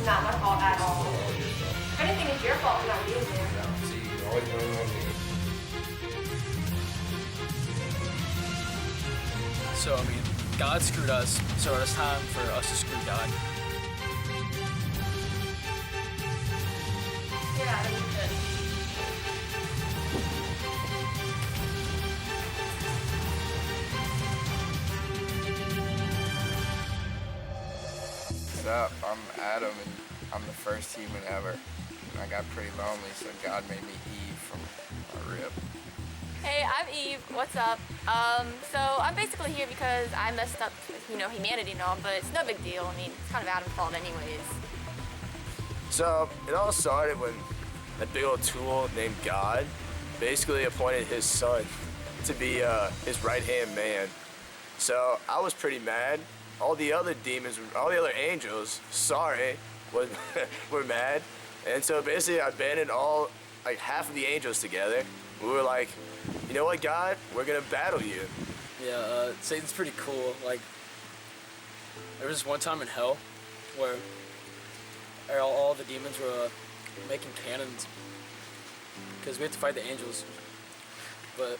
not my fault at all. If anything, it's your fault for not being there. See, you always blame it on me. So, I mean, God screwed us, so it's time for us to screw God. Get out of here. What's up? I'm Adam, and I'm the first human ever. And I got pretty lonely, so God made me Eve from a rib. Hey, I'm Eve. What's up? So I'm basically here because I messed up with, humanity and all, but it's no big deal. I mean, it's kind of Adam's fault anyways. So it all started when a big old tool named God basically appointed his son to be his right-hand man. So I was pretty mad. All the other demons, all the other angels, were mad. And so basically I banded like half of the angels together. We were like, you know what, God? We're gonna battle you. Yeah, Satan's pretty cool. Like, there was this one time in hell where all the demons were making cannons because we had to fight the angels. But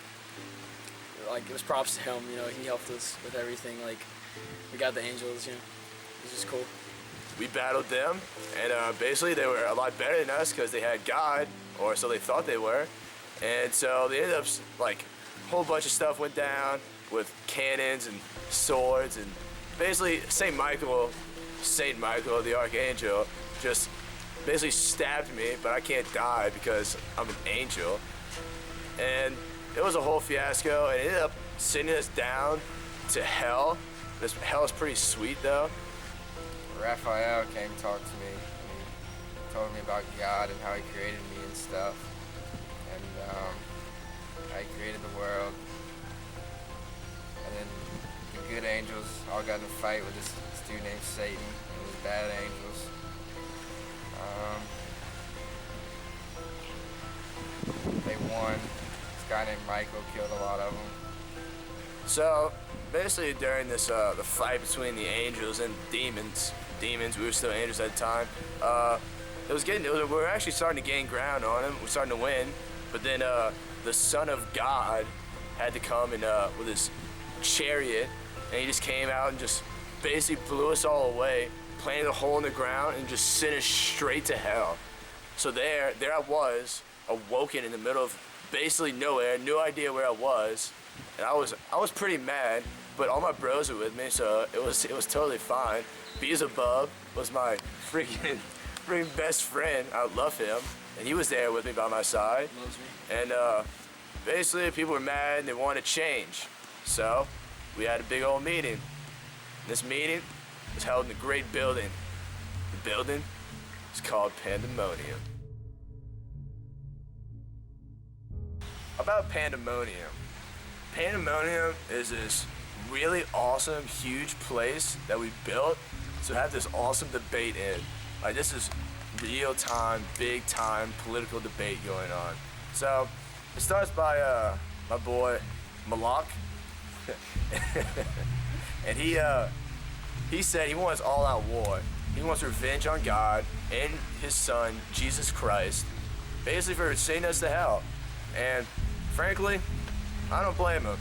like, it was props to him. He helped us with everything. Like, we got the angels. It was just cool. We battled them, and basically they were a lot better than us because they had God, or so they thought they were. And so they ended up, like, a whole bunch of stuff went down with cannons and swords, and basically Saint Michael, the archangel, just basically stabbed me, but I can't die because I'm an angel. And it was a whole fiasco, and it ended up sending us down to hell. This hell is pretty sweet, though. Raphael came to talk to me, and he told me about God and how he created me and stuff. And how he created the world. And then the good angels all got in a fight with this dude named Satan and his bad angels. They won. This guy named Michael killed a lot of them. So basically during this the fight between the angels and demons, we were still angels at the time, we were actually starting to gain ground on them. We're starting to win, but then the Son of God had to come and with his chariot, and he just came out and just basically blew us all away, planted a hole in the ground, and just sent us straight to hell. So there I was, awoken in the middle of basically nowhere, no idea where I was, and I was pretty mad, but all my bros were with me, so it was totally fine. Beelzebub was my freaking best friend. I love him, and he was there with me by my side. Loves me. And basically people were mad and they wanted to change. So we had a big old meeting. This meeting was held in a great building. The building is called Pandemonium. About Pandemonium. Pandemonium is this really awesome, huge place that we built to have this awesome debate in. Like, this is real-time, big-time political debate going on. So it starts by my boy Malak, and he said he wants all-out war. He wants revenge on God and his son Jesus Christ, basically for sending us to hell. And frankly, I don't blame him.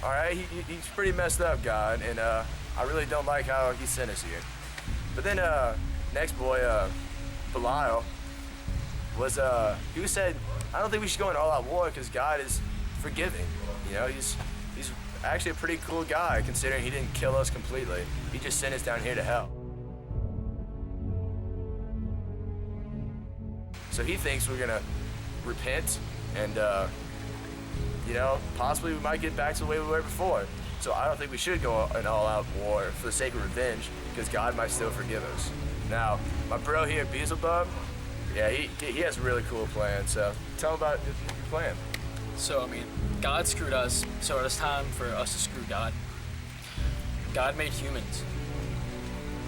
All right, he's pretty messed up, God, and I really don't like how he sent us here. But then next boy, Belial, he said, I don't think we should go in all-out war because God is forgiving. He's actually a pretty cool guy considering he didn't kill us completely. He just sent us down here to hell. So he thinks we're gonna repent and possibly we might get back to the way we were before. So I don't think we should go an all-out war for the sake of revenge, because God might still forgive us. Now, my bro here, Beelzebub, yeah, he has a really cool plan, so tell him about your plan. So, I mean, God screwed us, so it's time for us to screw God. God made humans.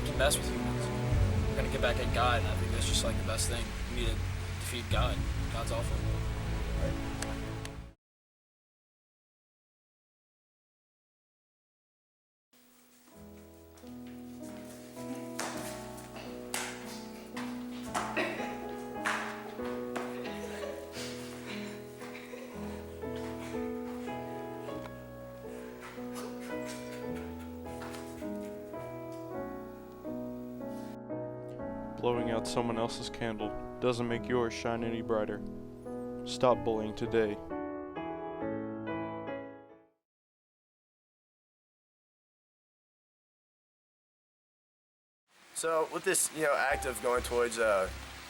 We can mess with humans. We're gonna get back at God, and I think that's just like the best thing. We need to defeat God. God's awful. blowing out someone else's candle doesn't make yours shine any brighter. Stop bullying today. So with this, act of going towards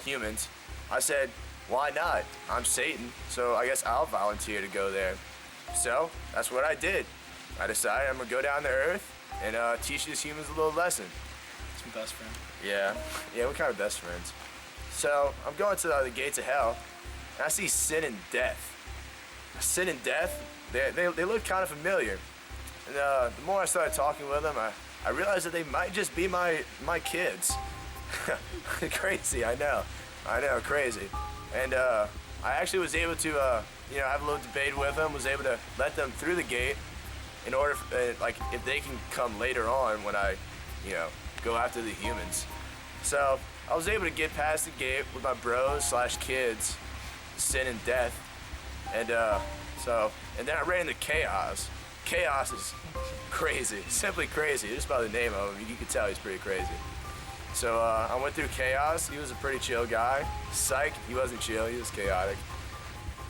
humans, I said, why not? I'm Satan, so I guess I'll volunteer to go there. So that's what I did. I decided I'm gonna go down to Earth and teach these humans a little lesson. It's my best friend. Yeah, we're kind of best friends. So I'm going to the gates of hell, and I see sin and death. Sin and death, they look kind of familiar. And the more I started talking with them, I realized that they might just be my kids. Crazy, I know, crazy. And I actually was able to, have a little debate with them, was able to let them through the gate in order, if they can come later on when I, go after the humans. So I was able to get past the gate with my bros / kids, sin and death. And and then I ran into Chaos. Chaos is crazy, simply crazy. Just by the name of him, you can tell he's pretty crazy. So I went through Chaos. He was a pretty chill guy. Psych, he wasn't chill, he was chaotic.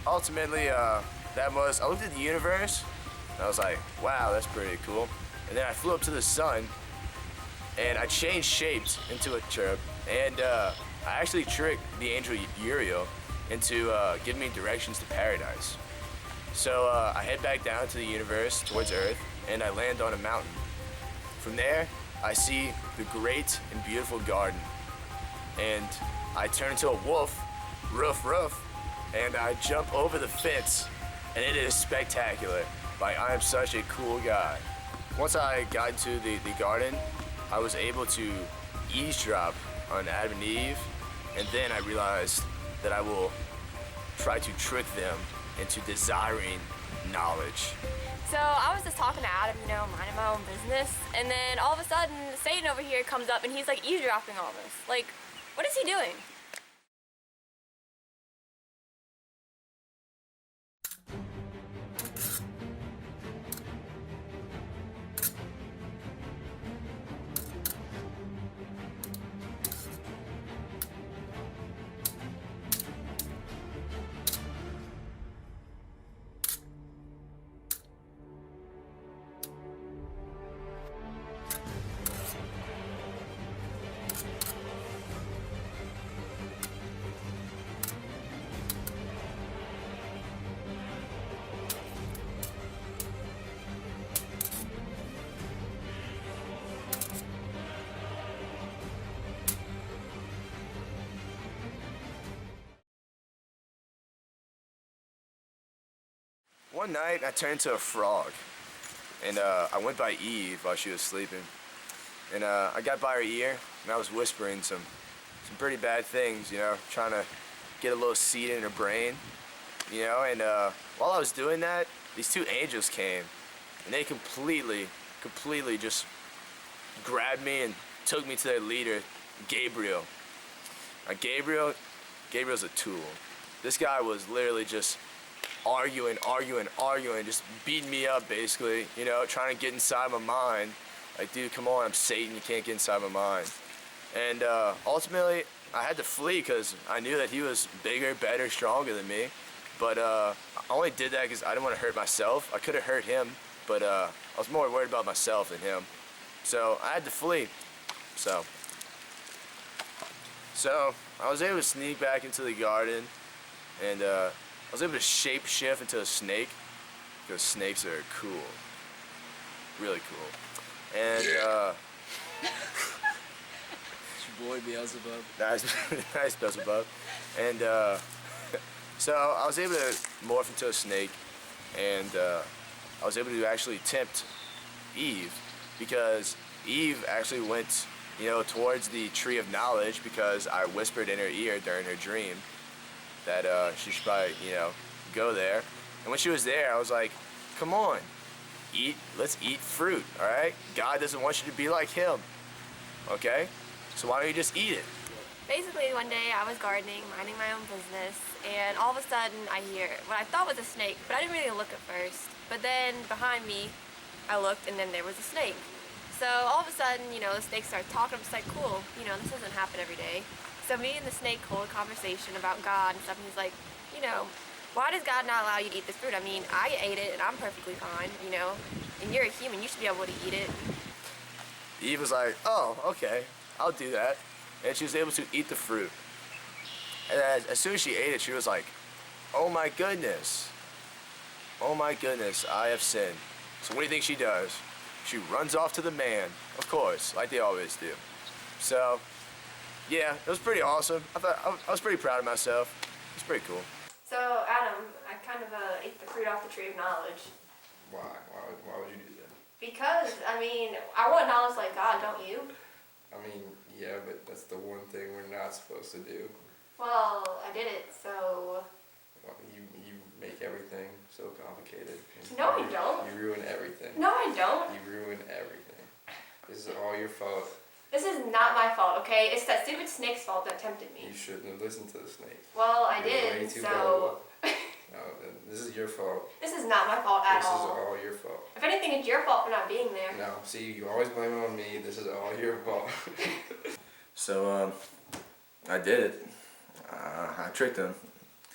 Ultimately, I looked at the universe, and I was like, wow, that's pretty cool. And then I flew up to the sun, and I changed shapes into a cherub, and I actually tricked the angel Uriel into giving me directions to paradise. So I head back down to the universe towards Earth, and I land on a mountain. From there, I see the great and beautiful garden, and I turn into a wolf, roof, and I jump over the fence, and it is spectacular. I am such a cool guy. Once I got into the garden, I was able to eavesdrop on Adam and Eve, and then I realized that I will try to trick them into desiring knowledge. So I was just talking to Adam, minding my own business, and then all of a sudden Satan over here comes up and he's like eavesdropping all this. Like, what is he doing? One night, I turned into a frog, and I went by Eve while she was sleeping, and I got by her ear, and I was whispering some pretty bad things, trying to get a little seed in her brain, and while I was doing that, these two angels came, and they completely just grabbed me and took me to their leader, Gabriel. Now, Gabriel's a tool. This guy was literally just arguing, just beating me up basically, trying to get inside my mind. Like, dude, come on, I'm Satan, you can't get inside my mind. And ultimately, I had to flee because I knew that he was bigger, better, stronger than me. But I only did that because I didn't want to hurt myself. I could have hurt him, but I was more worried about myself than him. So I had to flee. So I was able to sneak back into the garden, and I was able to shape shift into a snake, because snakes are cool, really cool. And It's your boy Beelzebub. nice Beelzebub. And so I was able to morph into a snake, and I was able to actually tempt Eve, because Eve actually went, towards the tree of knowledge, because I whispered in her ear during her dream that she should probably, go there. And when she was there, I was like, come on, let's eat fruit, all right? God doesn't want you to be like him, okay? So why don't you just eat it? Basically, one day I was gardening, minding my own business, and all of a sudden I hear what I thought was a snake, but I didn't really look at first. But then behind me, I looked, and then there was a snake. So all of a sudden, you know, the snake starts talking. I'm just like, cool, you know, this doesn't happen every day. So me and the snake hold a conversation about God and stuff, and he's like, you know, why does God not allow you to eat this fruit? I mean, I ate it and I'm perfectly fine, you know, and you're a human, you should be able to eat it. Eve was like, oh, okay, I'll do that. And she was able to eat the fruit. And as soon as she ate it, she was like, oh my goodness. Oh my goodness, I have sinned. So what do you think she does? She runs off to the man, of course, like they always do. So, yeah, it was pretty awesome. I was pretty proud of myself. It was pretty cool. So, Adam, I kind of ate the fruit off the tree of knowledge. Why? Why would you do that? Because, I mean, I want knowledge like God, don't you? I mean, yeah, but that's the one thing we're not supposed to do. Well, I did it, so... Well, you make everything so complicated. No, I don't. You ruin everything. No, I don't. You ruin everything. This is all your fault. This is not my fault, okay? It's that stupid snake's fault that tempted me. You shouldn't have listened to the snake. Well, I You're way did, too so... gullible. No, then this is your fault. This is not my fault at This all. is all your fault. If anything, it's your fault for not being there. No, see, you always blame it on me. This is all your fault. So, I did it. I tricked him.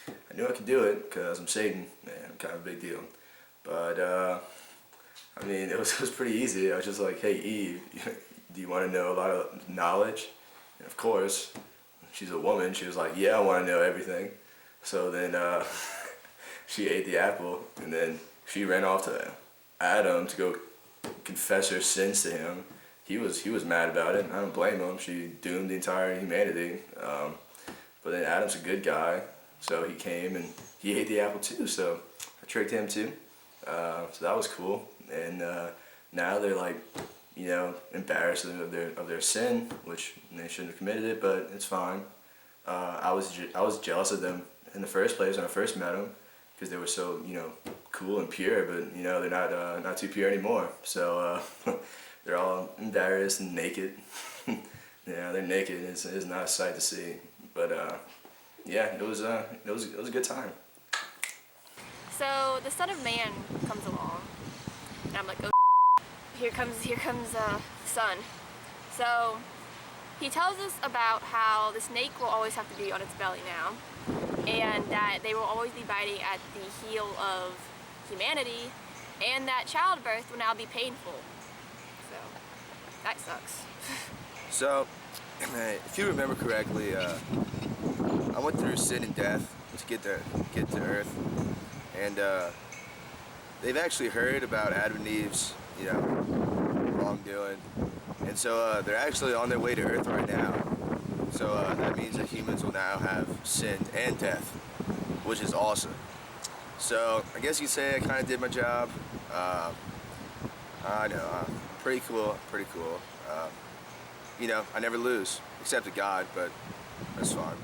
I knew I could do it because I'm Satan, man, I'm kind of a big deal. But, I mean, it was pretty easy. I was just like, hey, Eve, do you want to know a lot of knowledge? And of course, she's a woman. She was like, yeah, I want to know everything. So then she ate the apple, and then she ran off to Adam to go confess her sins to him. He was mad about it. I don't blame him. She doomed the entire humanity. But then Adam's a good guy, so he came and he ate the apple too. So I tricked him too. So that was cool. And now they're like, you know, embarrassed of their sin, which they shouldn't have committed it, but it's fine. I was jealous of them in the first place when I first met them because they were so, you know, cool and pure. But you know, they're not too pure anymore. So they're all embarrassed and naked. Yeah, they're naked. It's not a sight to see. But yeah, it was a good time. So the Son of Man comes along, and I'm like, oh, here comes the sun. So he tells us about how the snake will always have to be on its belly now, and that they will always be biting at the heel of humanity, and that childbirth will now be painful. So that sucks. So, if you remember correctly, I went through sin and death to get to Earth, and they've actually heard about Adam and Eve's, you know, wrongdoing, and so they're actually on their way to Earth right now. So that means that humans will now have sin and death, which is awesome. So I guess you could say I kind of did my job. I know, pretty cool. You know, I never lose, except to God, but that's fine.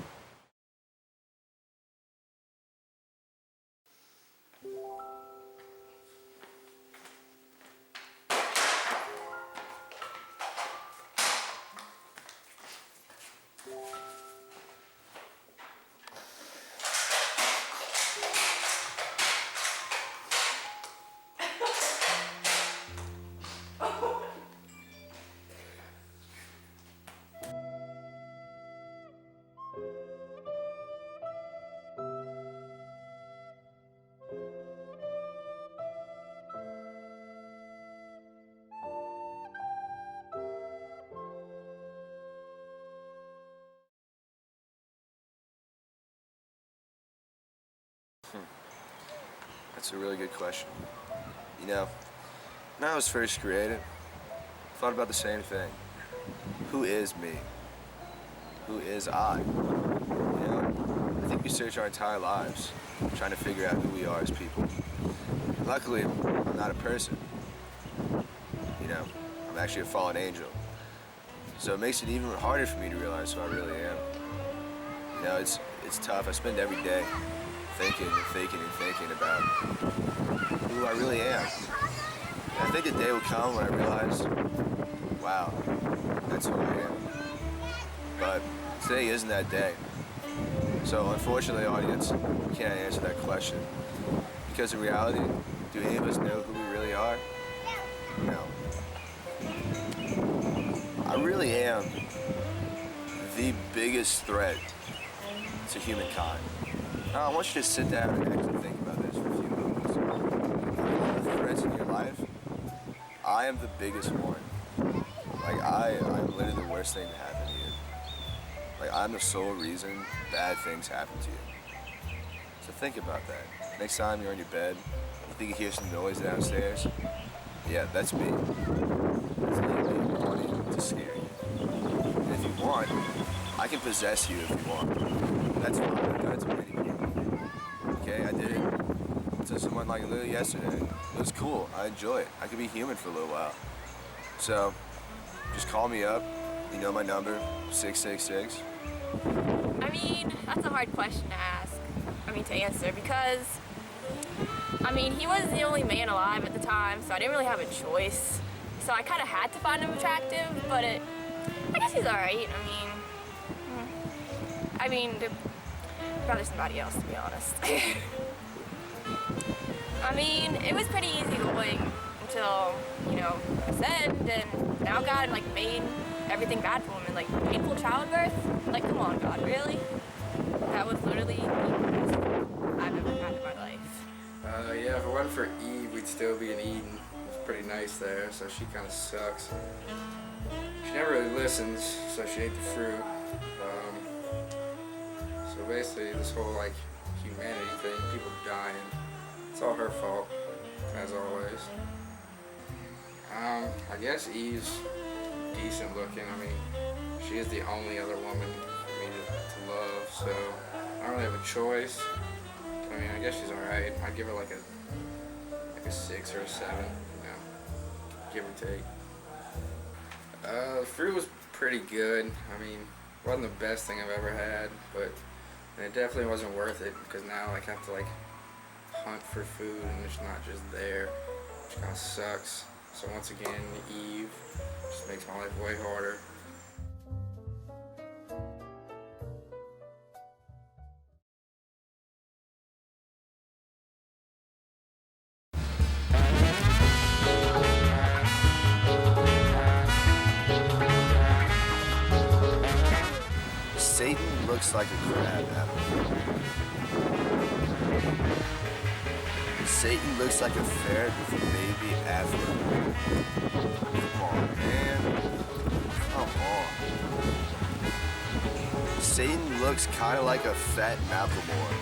That's a really good question. You know, when I was first created, I thought about the same thing. Who is me? Who is I? You know, I think we search our entire lives trying to figure out who we are as people. Luckily, I'm not a person. You know, I'm actually a fallen angel. So it makes it even harder for me to realize who I really am. You know, it's tough. I spend every day thinking about who I really am. And I think the day will come when I realize, wow, that's who I am. But today isn't that day. So unfortunately, audience, we can't answer that question. Because in reality, do any of us know who we really are? No. really am the biggest threat to humankind. Now, I want you to sit down and actually think about this for a few moments. Of the threats in your life, I am the biggest one. Like, I'm literally the worst thing to happen to you. Like, I'm the sole reason bad things happen to you. So think about that. Next time you're in your bed, you think you hear some noise downstairs? Yeah, that's me. That's me wanting to scare you. And if you want, I can possess you if you want. That's fine. I've done it to many people. Okay, I did it to someone like literally yesterday. It was cool. I enjoy it. I could be human for a little while. So, just call me up. You know my number, 666. I mean, that's a hard question to ask. To answer, because, he was the only man alive at the time, so I didn't really have a choice. So I kind of had to find him attractive, but I guess he's alright. I'd rather somebody else, to be honest. It was pretty easy going until, I said, and now God, made everything bad for him, and, painful childbirth? Come on, God, really? That was literally the worst I've ever had in my life. Yeah, if it wasn't for Eve, we'd still be in Eden. It was pretty nice there, so she kind of sucks. She never really listens, so she ate the fruit. So basically, this whole, humanity thing, people dying, it's all her fault, as always. I guess Eve's decent looking. She is the only other woman for me to love, so I don't really have a choice. I guess she's alright. I'd give her like a 6 or a 7, give or take. The fruit was pretty good. It wasn't the best thing I've ever had, but it definitely wasn't worth it, because now I have to hunt for food and it's not just there, which kind of sucks. So once again, Eve just makes my life way harder. Satan looks like a crab apple. Satan looks like a ferret with a baby afro. Come on, man. Come on. Satan looks kind of like a fat Macklemore.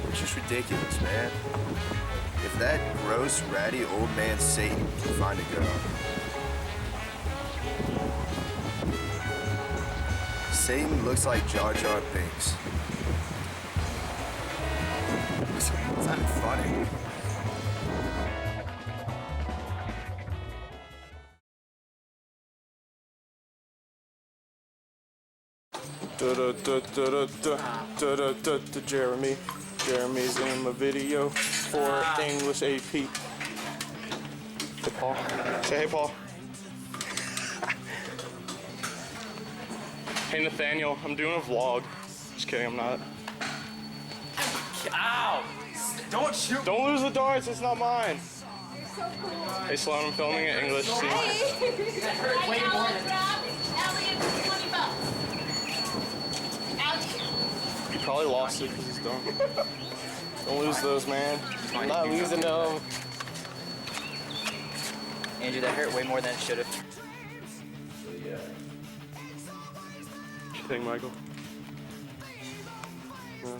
It's just ridiculous, man. If that gross, ratty old man Satan can find a girl, Satan looks like Jar Jar Binks. It's not funny. Jeremy. Jeremy's in my video for English AP. Hey, Paul. Say hey, Paul. Hey, Nathaniel. I'm doing a vlog. Just kidding, I'm not. Ow! Don't shoot! Don't lose the darts, it's not mine. Hey, Sloan, I'm filming in English. See you. That hurt way more than... He probably lost it because he's dumb. Don't lose those, man. I'm not losing them. Andrew, that hurt way more than it should have. What you think, Michael? Yeah.